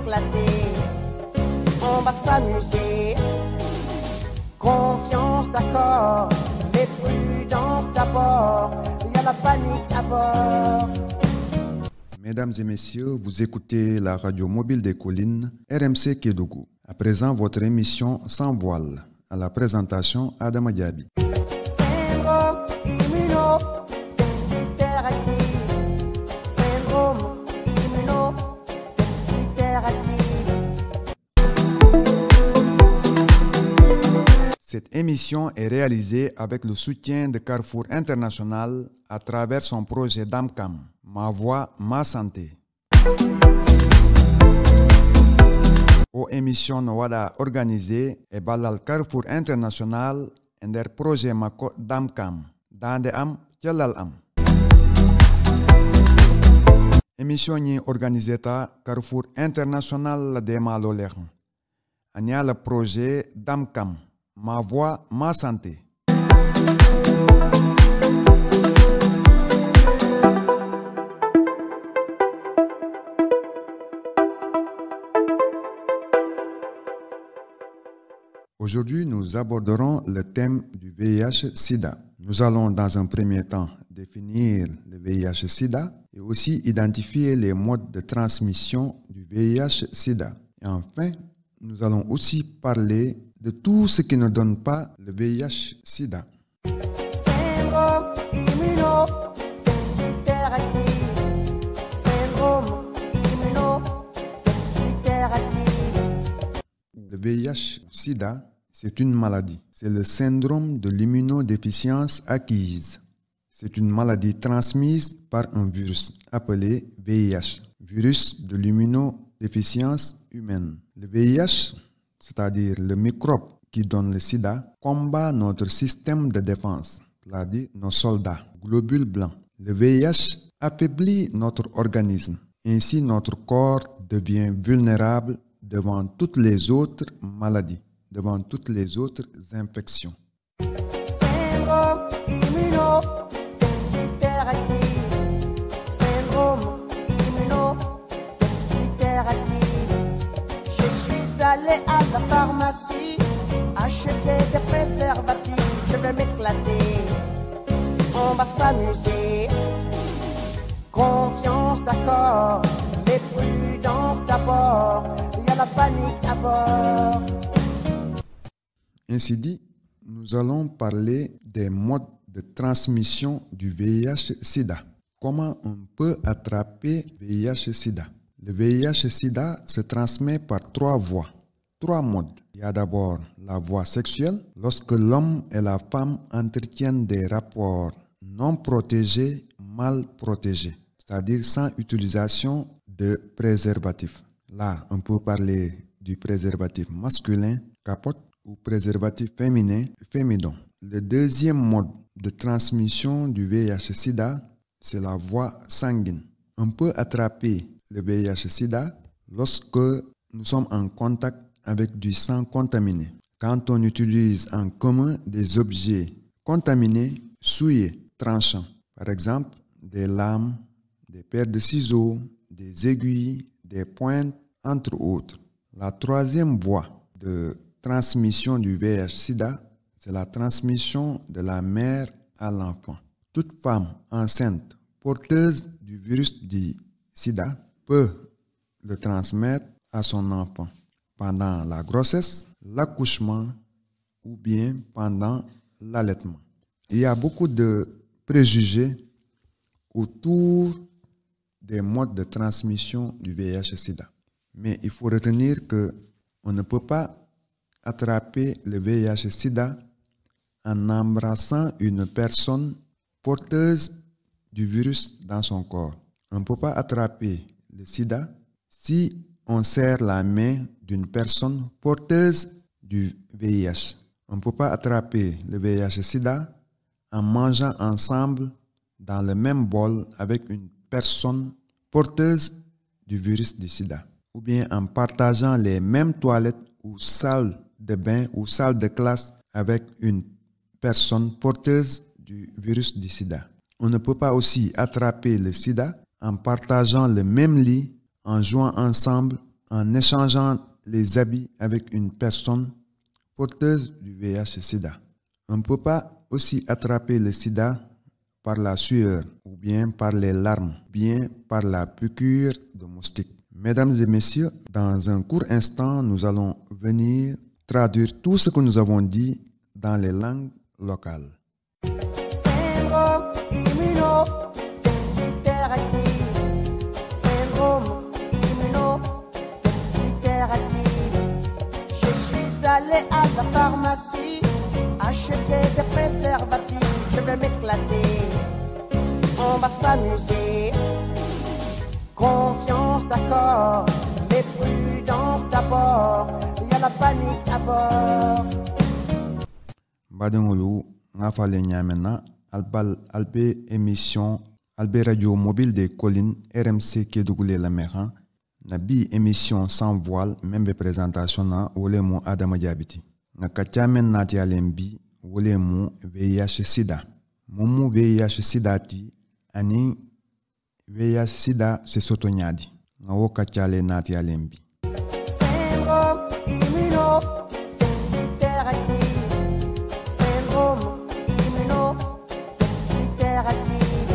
m'éclater. On va s'amuser. Confiance d'accord, mais prudence d'abord. Il y a la panique à bord. Mesdames et messieurs, vous écoutez la radio mobile des collines, RMC Kédougou. À présent, votre émission Sans voile. À la présentation, Adama Diaby. Syndrome immunodéficitaire acquis. Syndrome immunodéficitaire acquis. Cette émission est réalisée avec le soutien de Carrefour International à travers son projet DAMCAM, Ma Voix, Ma Santé. O émission wada organisée et balal Carrefour International et der projet Mako DAMCAM, Dande Am, Tchalal Am. Émission ni organisée ta Carrefour International de Malolern. Anya le projet DAMCAM, Ma Voix, Ma Santé. Aujourd'hui, nous aborderons le thème du VIH-Sida. Nous allons dans un premier temps définir le VIH-Sida et aussi identifier les modes de transmission du VIH-Sida. Et enfin, nous allons aussi parler de tout ce qui ne donne pas le VIH-Sida. Syndrome immunodéficitaire acquis. Syndrome immunodéficitaire acquis. Le VIH-Sida, c'est une maladie. C'est le syndrome de l'immunodéficience acquise. C'est une maladie transmise par un virus appelé VIH, virus de l'immunodéficience humaine. Le VIH, c'est-à-dire le microbe qui donne le sida, combat notre système de défense, c'est-à-dire nos soldats, globules blancs. Le VIH affaiblit notre organisme. Ainsi, notre corps devient vulnérable devant toutes les autres maladies, devant toutes les autres infections. Syndrome immunodéficitaire acquis. Syndrome immunodéficitaire acquis. Je suis allé à la pharmacie acheter des préservatifs. Je vais m'éclater. On va s'amuser. Confiance d'accord, mais prudence d'abord. Il y a la panique à bord. Ainsi dit, nous allons parler des modes de transmission du VIH-Sida. Comment on peut attraper VIH-Sida? Le VIH-Sida se transmet par 3 voies, 3 modes. Il y a d'abord la voie sexuelle, lorsque l'homme et la femme entretiennent des rapports non protégés, mal protégés, c'est-à-dire sans utilisation de préservatif. Là, on peut parler du préservatif masculin, capote, ou préservatif féminin, fémidon. Le deuxième mode de transmission du VIH-Sida, c'est la voie sanguine. On peut attraper le VIH-Sida lorsque nous sommes en contact avec du sang contaminé. Quand on utilise en commun des objets contaminés, souillés, tranchants. Par exemple, des lames, des paires de ciseaux, des aiguilles, des pointes, entre autres. La troisième voie de transmission du VIH-Sida, c'est la transmission de la mère à l'enfant. Toute femme enceinte porteuse du virus du sida peut le transmettre à son enfant pendant la grossesse, l'accouchement ou bien pendant l'allaitement. Il y a beaucoup de préjugés autour des modes de transmission du VIH-Sida. Mais il faut retenir qu'on ne peut pas attraper le VIH-Sida en embrassant une personne porteuse du virus dans son corps. On ne peut pas attraper le sida si on serre la main d'une personne porteuse du VIH. On ne peut pas attraper le VIH-Sida en mangeant ensemble dans le même bol avec une personne porteuse du virus du sida. Ou bien en partageant les mêmes toilettes ou salles de bain ou salle de classe avec une personne porteuse du virus du sida. On ne peut pas aussi attraper le sida en partageant le même lit, en jouant ensemble en échangeant les habits avec une personne porteuse du VIH-Sida. On ne peut pas aussi attraper le sida par la sueur, ou bien par les larmes, ou bien par la piqûre de moustique. Mesdames et messieurs, dans un court instant, nous allons venir traduire tout ce que nous avons dit dans les langues locales. Syndrome immunodéficitaire active. Syndrome immunodéficitaire active. Je suis allé à la pharmacie acheter des préservatifs. Je vais m'éclater. On va s'amuser. Confiance d'accord, mais prudence d'abord. Il y a la panique à bord. Badengolu nga fale nyamena albe émission albe radio mobile des collines RMC Kédougou la Méran na bi émission sans voile même présentation na wole mu Adama Diabiti na kachamen nati alembi wole mu VIH sida mumu VIH sida ti ani VIH sida se sotonyadi nga wo kachale nati alembi Syndrome immunodéficitaire active. Syndrome immunodéficitaire active.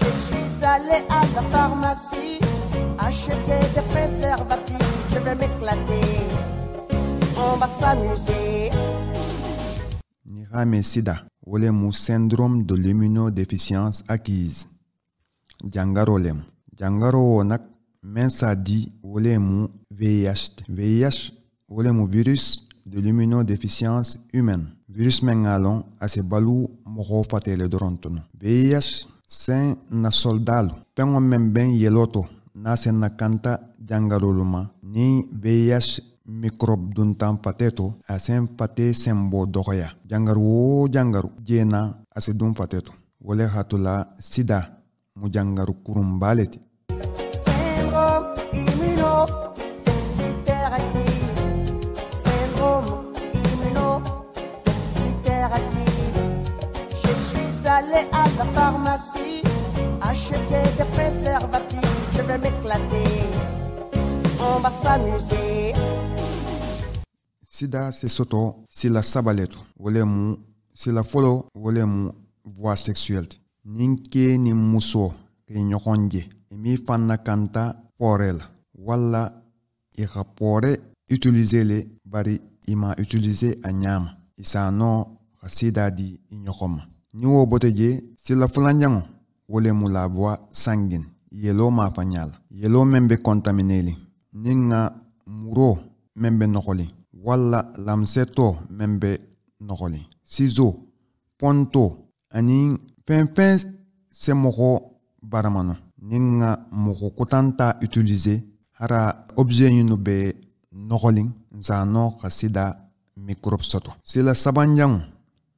Je suis allé à la pharmacie acheter des préservatifs. Je vais m'éclater. On va s'amuser. Nirame sida wole mu syndrome de l'immunodéficience acquise jangaro lem jangaro nak mensa di wole mu VIH wole mu virus de l'immunodéficience humaine virus mengalon ase balu moho fatele dorontono VIH sen na soldalu pengo memben yeloto na sen na kanta jangaro luma ni VIH microbe duntan pateto asen pate sembo dogoya jangaru jena ase dun pateto wole hatula sida mu jangaru kurumbaleti Syndrome immunodéficitaire active. Syndrome immunodéficitaire active. Je suis allé à la pharmacie acheter des préservatifs. Je vais m'éclater. On va s'amuser. sida se soto sila sabaleto wole mu sila folo wole mu voie sexuelle ninke ni muso ke nyokonje emi fanna kanta porel wala i rapore utiliser le bari ima utiliser anyama isano sida di inyokoma ni wo boteje sila fulanjango wole mu la voie sanguine yelo ma fanyala yelo membe contamineli ninga muro membe nokoli wala lamseto membe nokoli sizo ponto ani pen se moko baramano ninga moko kotanta utiliser hara objet yinu be nokolin zano kasida microbe soto c'est la sabanjang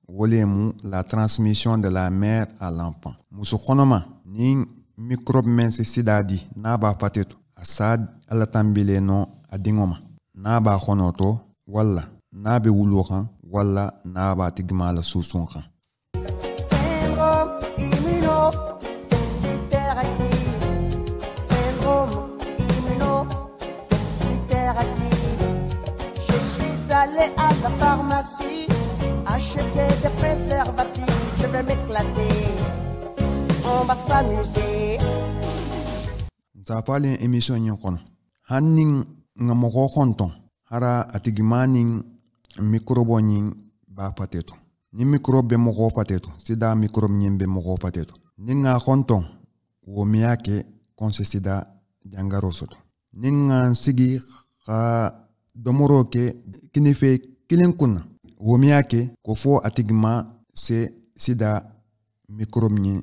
wolemu la transmission de la mère à l'enfant musu khonoma ni microbe men se sidadi na ba pateto asad ala tambile no adingoma na ba khonoto wala na be wulukan wala na ba tigmala susun kan Syndrome immunodéficitaire active. Syndrome immunodéficitaire active. Je suis allé à la pharmacie acheter des préservatifs. Je vais m'éclater. On va s'amuser. Zapali émission nyokono hanning ngamoko konton hara atigmaning microbe nyin ba pateto ni microbe moko pateto sida microbe nyembe moko pateto ninga konton wo miake konsesida jangaro soto ninga sigi kha domoro ke kinife kilinkuna wo miake ko fo atigma se sida microbe nyi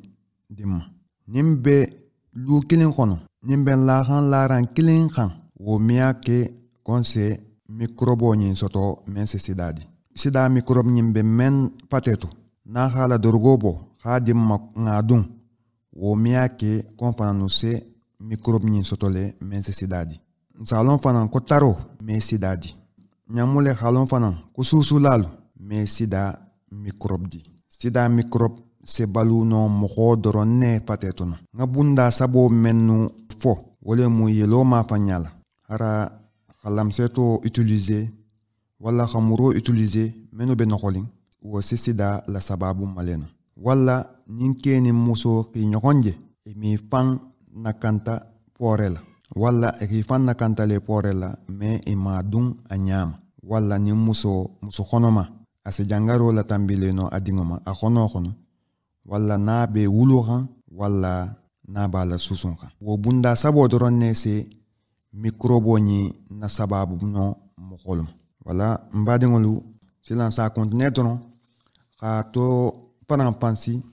dimma nimbe lu kilin kono nimbe laran kilin khan wo miake konse microbe nyi soto men se sidadi sida microbe nyimbe men pateto na hala dorgobo khadim ngadun wo miake konfanu se microbe nyi soto le men se sidadi salon fanan ko taro me sidadi nyamule halon fanan ko susulalu me sida microbe di sida microbe se baluno moko doronne pateto no ngabunda sabo mennu fo wole mu yelo ma panyala hara khalamseto utiliser wala khamuro utiliser meno be nokolin wo sida la sababu maleno wala ninke ni muso ki nyokonje e mi fan nakanta porela wala e fan nakanta le porela me e madun anyama wala ni muso khonoma ase jangaro la tambile no adingoma a khono wala na be wuluhan wala na bala susunka wo bunda sabo doronne se microbo ni na sababu no mokolum wala mbadingolu silan sa continue doron ka to panan pansi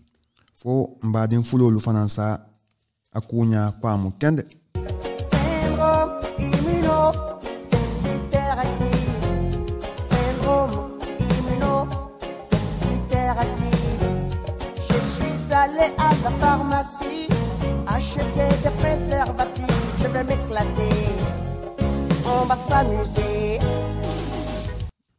fo mbadin fulolu fanansa akunya pamu kende syndrome immunodéficitaire actif, syndrome immunodéficitaire actif. Je suis allé à la pharmacie acheter des préservatifs, je vais m'éclater, on va s'amuser.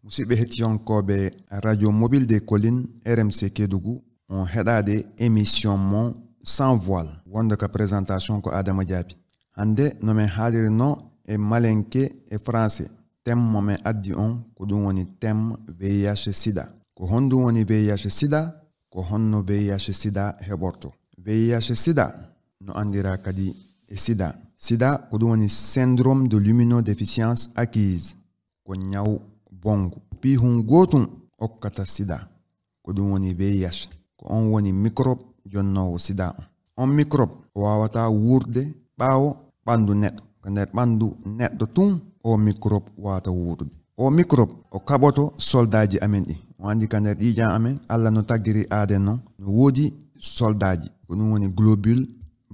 Musibe hetion kobe radio mobile de Colline RMC Kédougou on heɗade émission mon sans voile wonde ka présentation ko Adama Diaby hande no men haaliri no e malenke e français thème mo men addi on ko ɗum woni thème VIH sida ko honɗum woni VIH sida ko honno VIH sida heɓorto VIH sida no andira kadi e sida ko ɗum woni syndrome de l'immunodéficience acquise ko ñaw bongo pi hun gotum okkata sida ko ɗum woni VIH ko on woni microbe jonnowo sida on microbe wawata wurde ɓawo ɓandu neɗɗo ko nder ɓandu neɗɗo tun o microbe wawata wurde o microbe o kaɓoto soldaji amen ɗi o andi ka nder ƴiƴan amen Allah no taggiri aaden noon no woodi soldaji ko ɗum woni globule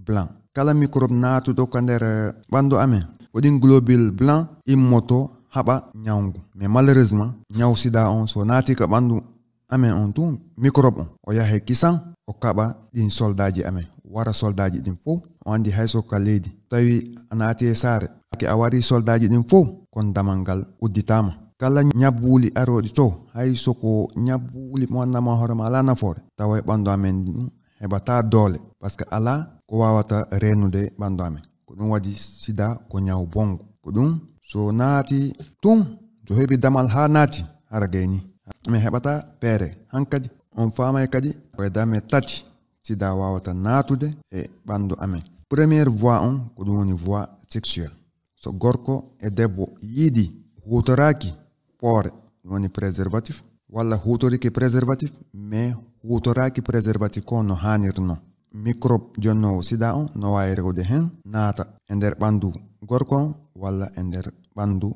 blanc kala microbe natuɗo ka nder ɓandu amen ko ɗin globule blanc immoto haɓa ñawngu mais malheureusement ñaw sida on so naati ka ɓandu amen on tun microbe on o yahe kisan o kaɓa ɗin soldaji amen wara soldaji ɗin fof o andi hayso ka leydi tawi a naati e saare ake a wari soldaji ɗin fof kon damal ngal udditama kala ñabbuli aroɗi to hay soko ñabbuli mo wannama hoorema ala nafoore tawa e ɓandu amen ɗum heɓata doole par ce que ala ko wawata renude ɓandu amen ko ɗum waɗi sida ko ñaw bongo ko ɗum so naati tun so heɓi damal ha naati hara gayni mi heɓata peere hankadi on famay kadi koye dame tati sida wawata natude e ɓandu amen premiére voie on ko ɗum woni voie sexuelle so gorko e debbo yiiɗi hutoraki poore ɗum woni préservatif walla hutoriki préservatif mais hutoraki préservatif ko no hanirno microbe jonnowo sida on no wawi rewde hen naata e nder ɓandu gorko on walla e nder ɓandu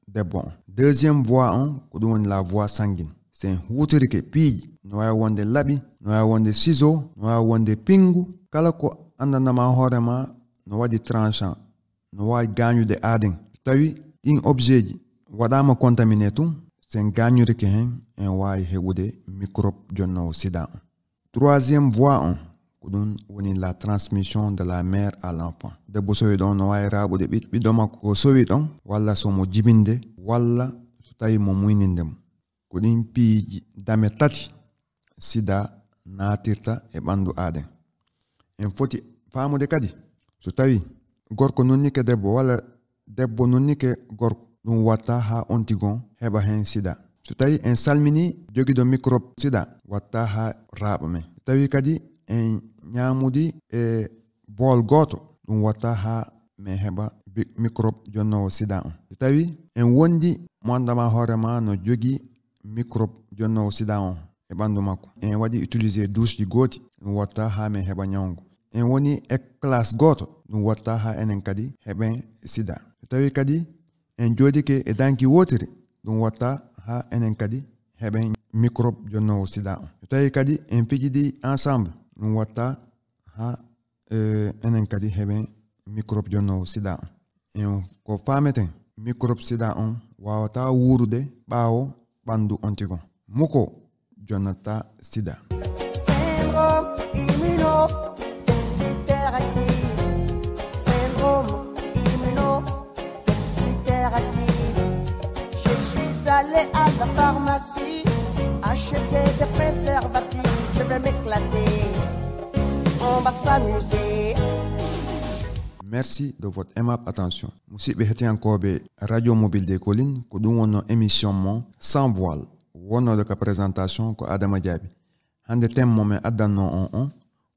debbo on deuxième voie on ko ɗum woni la voie sanguine sen hutorike piiji no wawi wonde laaɓi no wawi wonde ciseau no wawi wonde pingu kala ko andanama hoorema no waɗi tranchant no wawi gañude aaden tawi ɗin objet ji waɗama contaminé tun sen gañurike hen en wawi heɓude microbe jonnowo sida on troisième voie on ko ɗum woni la transmission de la mère à l'enfant debbo sowi ɗon no wawi raɓude ɓiɗɗo makko ko sowi ɗon walla somo jibinde walla so tawi mo muynindemo ko ɗin piiji dame tati sida natirta e ɓandu aɗen en foti famude kadi so tawi gorko nonnike debbo walla debbo nonnike gorko ɗum watta ha ontigon heɓa hen sida so tawi en salmini jogiɗo microbe sida watta ha raɓa men so tawi kadi en ñamudi e bool goto ɗum watta ha min heɓa microbe jonnowo sida on so tawi en wondi mo andama hoorema no jogui microbe jonnowo sida on e ɓandu makko en waɗi utiliser douche ji gooti ɗum watta ha min heɓa ñawngu en woni e classe goto ɗum watta ha enen kadi heɓen sida so tawi kadi en joodike e danki wotiri ɗum watta ha enen kadi heɓen microbe jonnowo sida on so tawi kadi en pijiɗi ensemble ɗum watta ha enen kadi heɓen microbe jonnowo sida on en ko fameten microbe sida on wawata wurude ɓawo ɓandu on tigon muko jonnata sida Syndrome immunodéficitaire actif, syndrome immunodéficitaire actif. Je suis allé à la pharmacie acheter des préservatifs, je vais m'éclater, on va s'amuser. Merci de votre aimable attention. Musidɓe hettiyankoɓe radio mobile des collines ko ɗum wonno émission mon sans voile wonnoɗo ka présentation ko Adama Diaby. Hande thème momin addanno on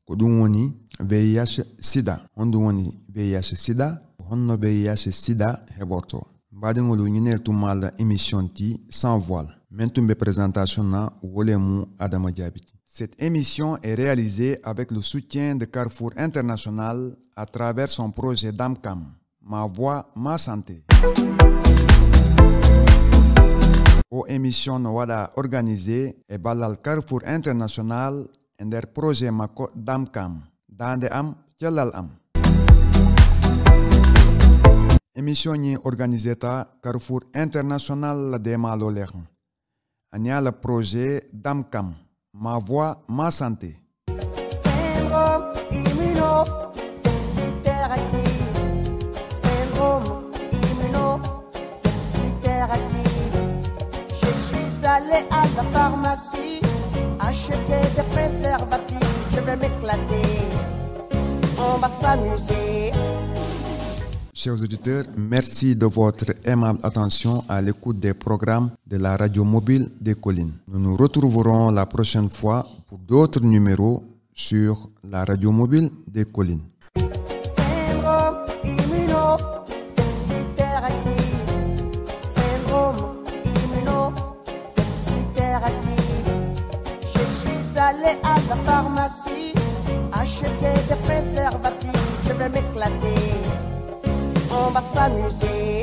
ko ɗum woni VIH sida. Honɗum woni VIH sida, honno VIH sida heɓorto. Mbaɗigol ñinel tummal émission ti sans voile. Mentumbe présentation na wolemu Adama Diaby. Cette émission est réalisée avec le soutien de Carrefour International à travers son projet DAMCAM, Ma Voix, Ma Santé. O émission wada organisée et balal Carrefour International et der projet Mako DAMCAM, Dande Am, Tchalal Am. Émission ni organisée ta Carrefour International de Malolern. Anya le projet DAMCAM. Ma voix, ma santé. Syndrome immunodéficitaire actif. Syndrome immunodéficitaire actif. Je suis allé à la pharmacie acheter des préservatifs. Je vais m'éclater. On va s'amuser. Chers auditeurs, merci de votre aimable attention à l'écoute des programmes de la radio mobile des collines. Nous nous retrouverons la prochaine fois pour d'autres numéros sur la radio mobile des collines. Syndrome immunodéficitaire actif. Syndrome immunodéficitaire actif. Je suis allé à la pharmacie acheter des préservatifs. Je vais m'éclater. On va s'amuser.